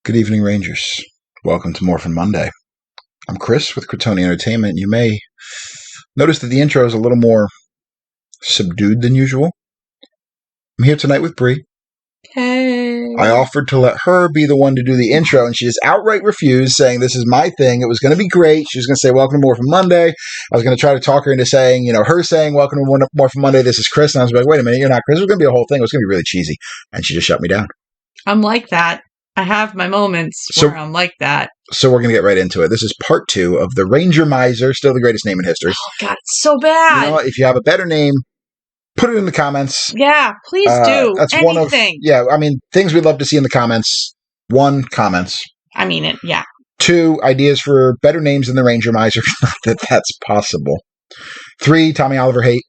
Good evening, Rangers. Welcome to Morphin Monday. I'm Chris with Cretoni Entertainment. You may notice that the intro is a little more subdued than usual. I'm here tonight with Bree. Hey. I offered to let her be the one to do the intro, and she just outright refused, saying this is my thing. It was going to be great. She was going to say, welcome to Morphin Monday. I was going to try to talk her into saying, her saying, welcome to Morphin Monday, this is Chris. And I was like, wait a minute, you're not Chris. It was going to be a whole thing. It was going to be really cheesy. And she just shut me down. I'm like that. I have my moments where I'm like that. So we're going to get right into it. This is part 2 of the Rangermizer, still the greatest name in history. Oh, God, it's so bad. You know what? If you have a better name, put it in the comments. Yeah, please do. That's anything. Things we'd love to see in the comments. 1, comments. I mean it, yeah. 2, ideas for better names than the Rangermizer. Not that's possible. 3, Tommy Oliver hate.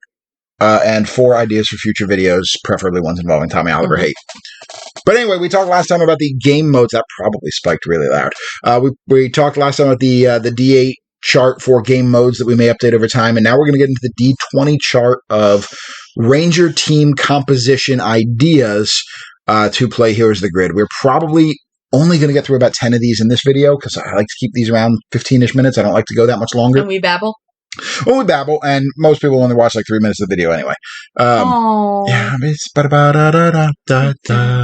And 4, ideas for future videos, preferably ones involving Tommy Oliver hate. But anyway, we talked last time about the game modes. That probably spiked really loud. We talked last time about the D8 chart for game modes that we may update over time. And now we're going to get into the D20 chart of Ranger team composition ideas to play Heroes of the Grid. We're probably only going to get through about 10 of these in this video because I like to keep these around 15-ish minutes. I don't like to go that much longer. And we babble? Well, we babble, and most people only watch like 3 minutes of the video anyway. Yeah, it's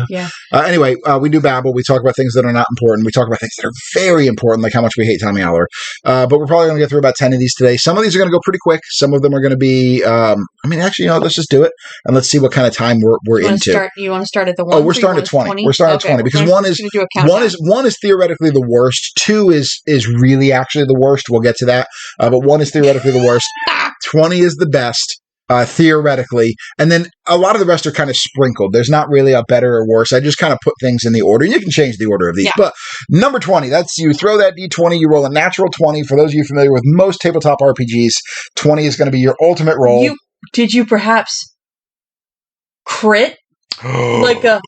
yeah. Anyway, we do babble. We talk about things that are not important. We talk about things that are very important, like how much we hate Tommy Oliver. But we're probably going to get through about 10 of these today. Some of these are going to go pretty quick. Some of them are going to be. Let's just do it and let's see what kind of time we're into. You want to start at the 1? Oh, we're starting at 20. We're starting at 20 because one is theoretically the worst. 2 is really actually the worst. We'll get to that. But 1 is theoretically the worst. 20 is the best. Theoretically, and then a lot of the rest are kind of sprinkled. There's not really a better or worse. I just kind of put things in the order. You can change the order of these, but number 20, that's you throw that D20, you roll a natural 20. For those of you familiar with most tabletop RPGs, 20 is going to be your ultimate roll. Did you perhaps crit? Like a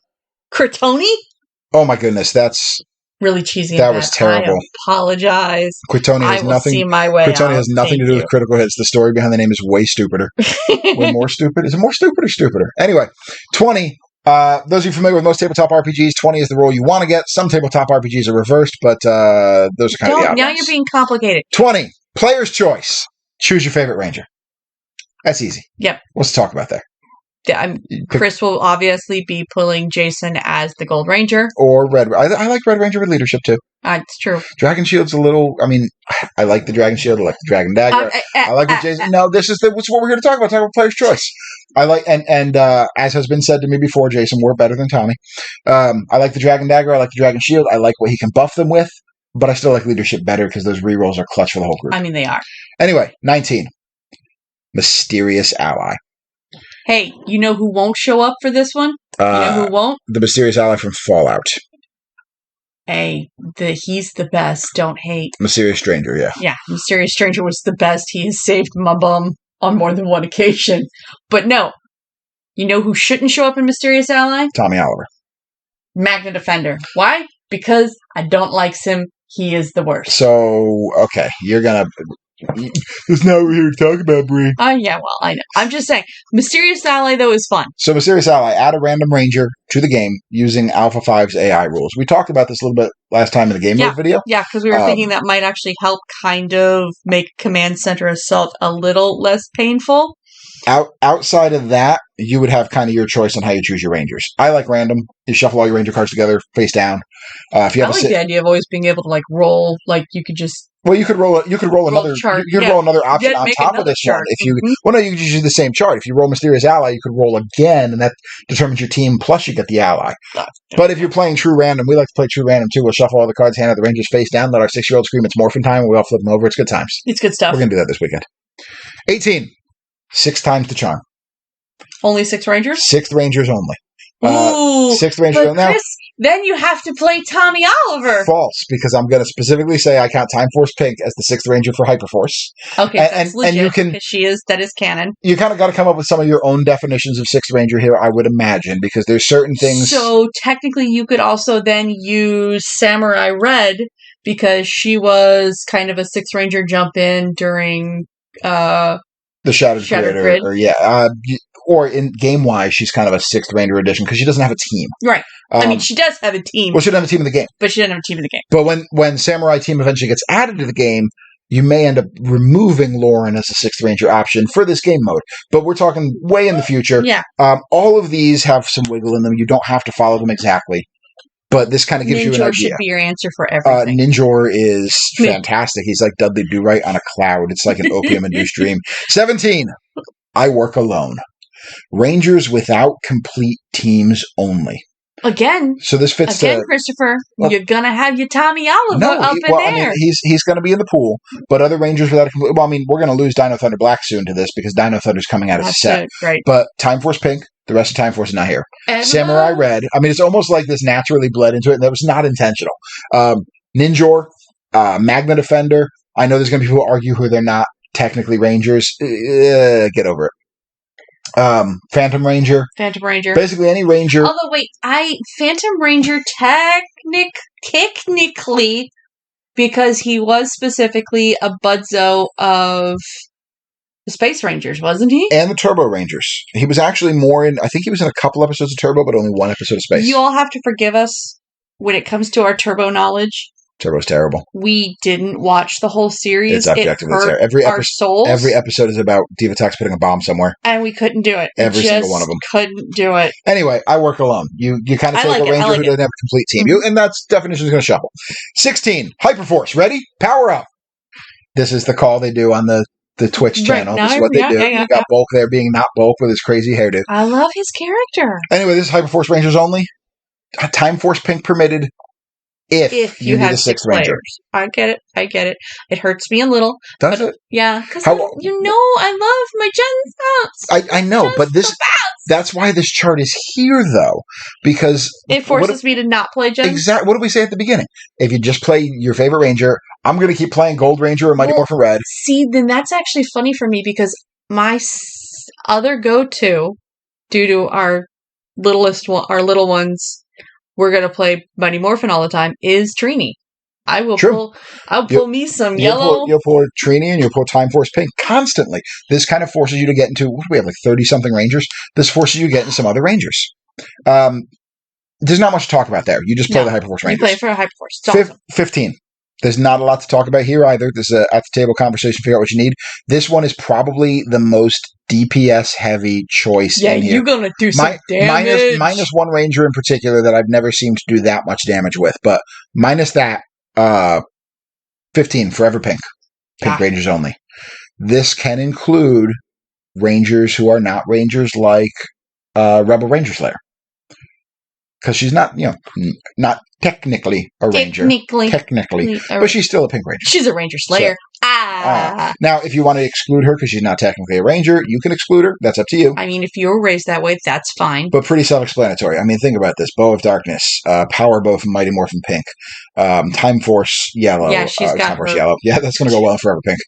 Cretoni? Oh my goodness, that's really cheesy. That was terrible. I apologize. Cretoni has nothing. See my way Cretoni has nothing to do with critical hits. The story behind the name is way stupider. Way more stupid. Is it more stupid or stupider? Anyway, 20. Those of you familiar with most tabletop RPGs, 20 is the roll you want to get. Some tabletop RPGs are reversed, but those are kind of the outliers. Now you're being complicated. 20. Player's choice. Choose your favorite ranger. That's easy. Yep. Let's talk about that. Chris will obviously be pulling Jason as the Gold Ranger. Or Red. I like Red Ranger with leadership, too. It's true. Dragon Shield's a little... I like the Dragon Shield. I like the Dragon Dagger. I like what Jason... No, this is what we're here to talk about. Talk about player's choice. I like... And as has been said to me before, Jason, we're better than Tommy. I like the Dragon Dagger. I like the Dragon Shield. I like what he can buff them with. But I still like leadership better because those rerolls are clutch for the whole group. They are. Anyway, 19. Mysterious Ally. Hey, you know who won't show up for this one? You know who won't? The Mysterious Ally from Fallout. Hey, he's the best. Don't hate. Mysterious Stranger, yeah. Yeah, Mysterious Stranger was the best. He has saved my bum on more than one occasion. But no, you know who shouldn't show up in Mysterious Ally? Tommy Oliver. Magna Defender. Why? Because I don't like him. He is the worst. So, okay, you're gonna... That's not what we're here to talk about, Bree. Yeah, well, I know. I'm just saying, Mysterious Ally, though, is fun. So, Mysterious Ally, add a random ranger to the game using Alpha 5's AI rules. We talked about this a little bit last time in the game mode video. Yeah, because we were thinking that might actually help kind of make Command Center Assault a little less painful. Outside of that, you would have kind of your choice on how you choose your rangers. I like random. You shuffle all your ranger cards together, face down. If you have the idea of always being able to roll. You could just. Well, you could roll another chart. You could roll another option on top of this chart. One. If you you could just use the same chart. If you roll Mysterious Ally, you could roll again, and that determines your team. Plus, you get the ally. But if you're playing true random, we like to play true random too. We'll shuffle all the cards, hand out the rangers face down, let our 6-year-old scream, "It's Morphin time!" and we all flip them over. It's good times. It's good stuff. We're gonna do that this weekend. 18. 6 times the charm. Only 6 rangers. 6 rangers only. Ooh, 6 rangers only. Chris, then you have to play Tommy Oliver. False, because I'm going to specifically say I count Time Force Pink as the 6th ranger for Hyperforce. Okay, that's legit, and you can. That is canon. You kind of got to come up with some of your own definitions of 6th ranger here, I would imagine, because there's certain things. So technically, you could also then use Samurai Red because she was kind of a 6th ranger jump in during. The Shattered Grid. or in game-wise, she's kind of a 6th Ranger edition because she doesn't have a team. Right. I mean, she does have a team. Well, she doesn't have a team in the game. But she doesn't have a team in the game. But when Samurai Team eventually gets added to the game, you may end up removing Lauren as a 6th Ranger option for this game mode. But we're talking way in the future. Yeah. All of these have some wiggle in them. You don't have to follow them exactly. But this kind of gives you an idea. Ninjor should be your answer for everything. Ninjor is fantastic. He's like Dudley Do-Right on a cloud. It's like an opium-induced dream. 17. I work alone. Rangers without complete teams only. Again. So this fits. Christopher, you're gonna have your Tommy Oliver up in there. I mean, he's going to be in the pool, but other Rangers without a complete. Well, I mean, we're going to lose Dino Thunder Black soon to this because Dino Thunder's coming out of set. Right. But Time Force Pink, the rest of Time Force is not here. Samurai Red. I mean, it's almost like this naturally bled into it, and that was not intentional. Ninjor, Magna Defender. I know there's going to be people who argue who they're not technically Rangers. Get over it. Phantom Ranger. Basically any Ranger. Although, wait, Phantom Ranger technically, because he was specifically a Budzo of the Space Rangers, wasn't he? And the Turbo Rangers. He was actually more in, I think he was in a couple episodes of Turbo, but only one episode of Space. You all have to forgive us when it comes to our Turbo knowledge. Turbo's terrible. We didn't watch the whole series. It's objectively terrible. Every episode is about Divatox putting a bomb somewhere. And we couldn't do it. Every single one of them. Couldn't do it. Anyway, I work alone. You kind of take a Ranger who doesn't have a complete team. Mm-hmm. And that's definition is going to shuffle. 16. Hyperforce. Ready? Power up. This is the call they do on the Twitch channel. This is what they do. You got Bulk there being not Bulk with his crazy hairdo. I love his character. Anyway, this is Hyperforce Rangers only. Time Force Pink permitted. If you need a 6th Ranger. I get it. It hurts me a little. Does it? Yeah, because I love my Gen. I know, but that's why this chart is here, though, because it forces me to not play Gen. Exactly. What did we say at the beginning? If you just play your favorite Ranger, I'm going to keep playing Gold Ranger or Mighty Morphin Red. See, then that's actually funny for me because my other go-to, due to our little ones. We're gonna play Mighty Morphin all the time. Is Trini? I'll pull me some yellow. You'll pull Trini and you'll pull Time Force Pink constantly. This kind of forces you to get into, what do we have, like 30-something Rangers? This forces you to get into some other Rangers. There's not much to talk about there. You just play the Hyperforce Rangers. You play for a Hyperforce. Awesome. 15. There's not a lot to talk about here either. This is an at-the-table conversation, figure out what you need. This one is probably the most DPS-heavy choice in here. You're going to do some damage. Minus one Ranger in particular that I've never seemed to do that much damage with. But minus that, 15, Forever Pink. Pink Rangers only. This can include Rangers who are not Rangers like Rebel Ranger Slayer. Because she's not, not technically a Ranger. Technically. But she's still a Pink Ranger. She's a Ranger Slayer. So, now, if you want to exclude her because she's not technically a Ranger, you can exclude her. That's up to you. I mean, if you were raised that way, that's fine. But pretty self-explanatory. I mean, think about this. Bow of Darkness, Power Bow from Mighty Morphin Pink, Time Force Yellow. Yeah, she's got Time Force Yellow. Yeah, that's going to go well in Forever Pink.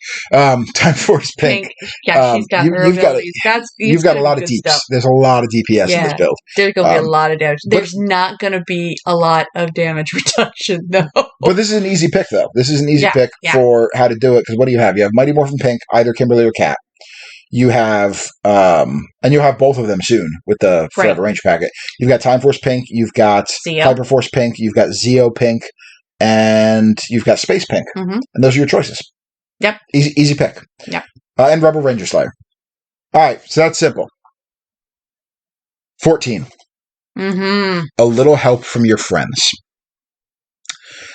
Time Force Pink. Yeah, she's got her abilities. You've got a lot of deeps. There's a lot of DPS in this build. There's going to be a lot of damage. There's not going to be a lot of damage reduction, though. But this is an easy pick, though. This is an easy pick for how to do it. Because what do you have? You have Mighty Morphin Pink, either Kimberly or Cat. You have, and you'll have both of them soon with the Forever Ranger packet. You've got Time Force Pink, you've got Hyperforce Pink, you've got Zeo Pink, and you've got Space Pink. Mm-hmm. And those are your choices. Yep. Easy pick. Yep. And Rebel Ranger Slayer. All right, so that's simple. 14. Mm-hmm. A little help from your friends.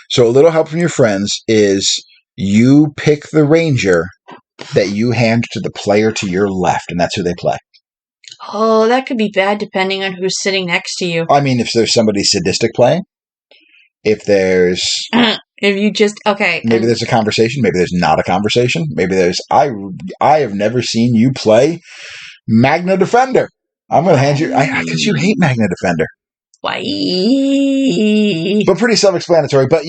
So a little help from your friends is you pick the Ranger that you hand to the player to your left, and that's who they play. Oh, that could be bad depending on who's sitting next to you. I mean, if there's somebody sadistic playing, if there's... if you just... Okay. Maybe there's a conversation, maybe there's not a conversation, maybe there's... I have never seen you play Magna Defender. I'm going to hand you... Because you hate Magna Defender. Why? But pretty self-explanatory, but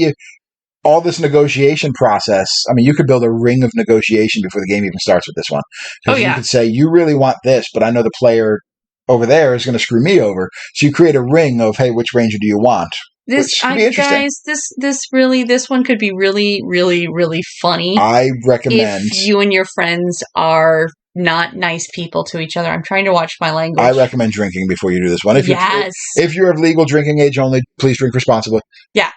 all this negotiation process, I mean, you could build a ring of negotiation before the game even starts with this one. Because you could say, you really want this, but I know the player over there is going to screw me over. So you create a ring of, hey, which Ranger do you want? This one could be really, really, really funny. I recommend. If you and your friends are not nice people to each other. I'm trying to watch my language. I recommend drinking before you do this one. Yes. If you're of legal drinking age only, please drink responsibly. Yeah.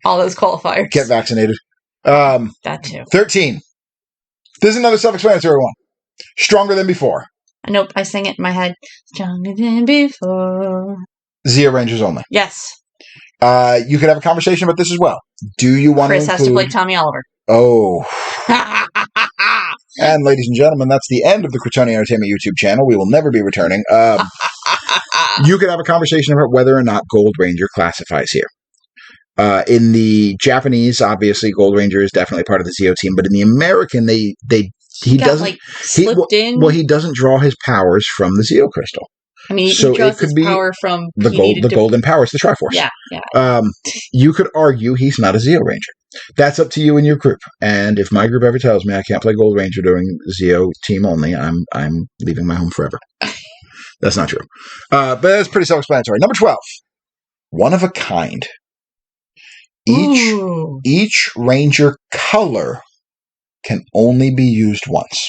All those qualifiers. Get vaccinated. That too. 13. This is another self-explanatory one. Stronger than before. Nope, I sang it in my head. Stronger than before. Zeo Rangers only. Yes. You could have a conversation about this as well. Do you want Chris to include... has to play Tommy Oliver. Oh. And ladies and gentlemen, that's the end of the Crotoni Entertainment YouTube channel. We will never be returning. You could have a conversation about whether or not Gold Ranger classifies here. In the Japanese, obviously, Gold Ranger is definitely part of the Zeo team, but in the American, he doesn't slipped in. Well, he doesn't draw his powers from the Zeo crystal. I mean, he draws his power from the golden powers, the Triforce. Yeah. You could argue he's not a Zeo Ranger. That's up to you and your group. And if my group ever tells me I can't play Gold Ranger during Zeo team only, I'm leaving my home forever. That's not true. But that's pretty self-explanatory. Number 12. One of a kind. Each Ranger color can only be used once.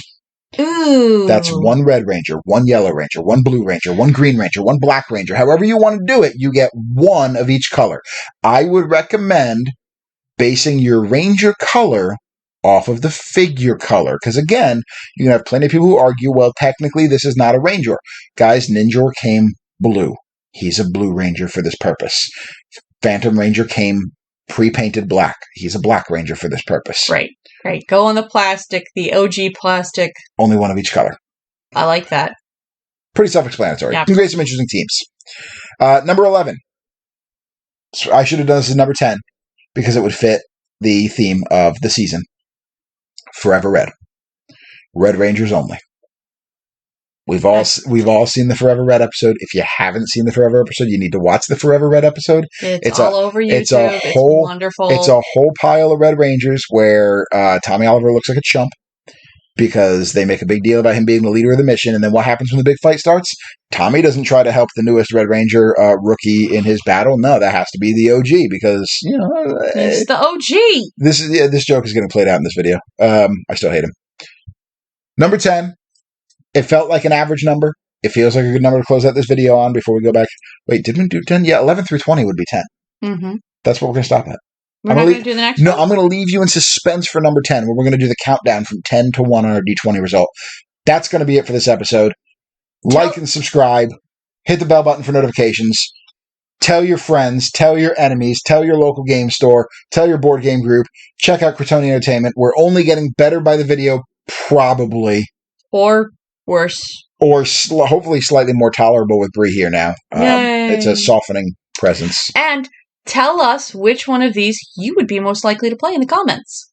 Ooh. That's one Red Ranger, one Yellow Ranger, one Blue Ranger, one Green Ranger, one Black Ranger. However you want to do it, you get one of each color. I would recommend basing your Ranger color off of the figure color. Because again, you can have plenty of people who argue, well, technically this is not a Ranger. Guys, Ninjor came blue. He's a Blue Ranger for this purpose. Phantom Ranger came pre-painted black. He's a Black Ranger for this purpose. Right. Go on the plastic, the OG plastic. Only one of each color. I like that. Pretty self-explanatory. Yeah. You can create some interesting teams. Number 11. So I should have done this as number 10 because it would fit the theme of the season. Forever Red. Red Rangers only. We've all seen the Forever Red episode. If you haven't seen the Forever episode, you need to watch the Forever Red episode. It's all over YouTube. It's wonderful. It's a whole pile of Red Rangers where Tommy Oliver looks like a chump because they make a big deal about him being the leader of the mission. And then what happens when the big fight starts? Tommy doesn't try to help the newest Red Ranger rookie in his battle. No, that has to be the OG because, it's the OG. This joke is getting played out in this video. I still hate him. Number 10. It felt like an average number. It feels like a good number to close out this video on before we go back. Wait, did we do 10? Yeah, 11 through 20 would be 10. Mm-hmm. That's what we're going to stop at. We're not going to do the next one? No, I'm going to leave you in suspense for number 10, where we're going to do the countdown from 10 to 1 on our D20 result. That's going to be it for this episode. Like and subscribe. Hit the bell button for notifications. Tell your friends. Tell your enemies. Tell your local game store. Tell your board game group. Check out Crotoni Entertainment. We're only getting better by the video, probably. Or worse. Or hopefully slightly more tolerable with Bree here now. It's a softening presence. And tell us which one of these you would be most likely to play in the comments.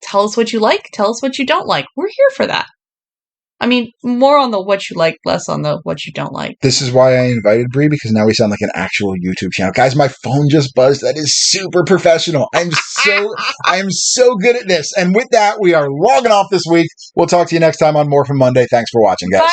Tell us what you like. Tell us what you don't like. We're here for that. I mean, more on the what you like, less on the what you don't like. This is why I invited Bree, because now we sound like an actual YouTube channel. Guys, my phone just buzzed. That is super professional. I am so good at this. And with that, we are logging off this week. We'll talk to you next time on Morphin Monday. Thanks for watching, guys. Bye.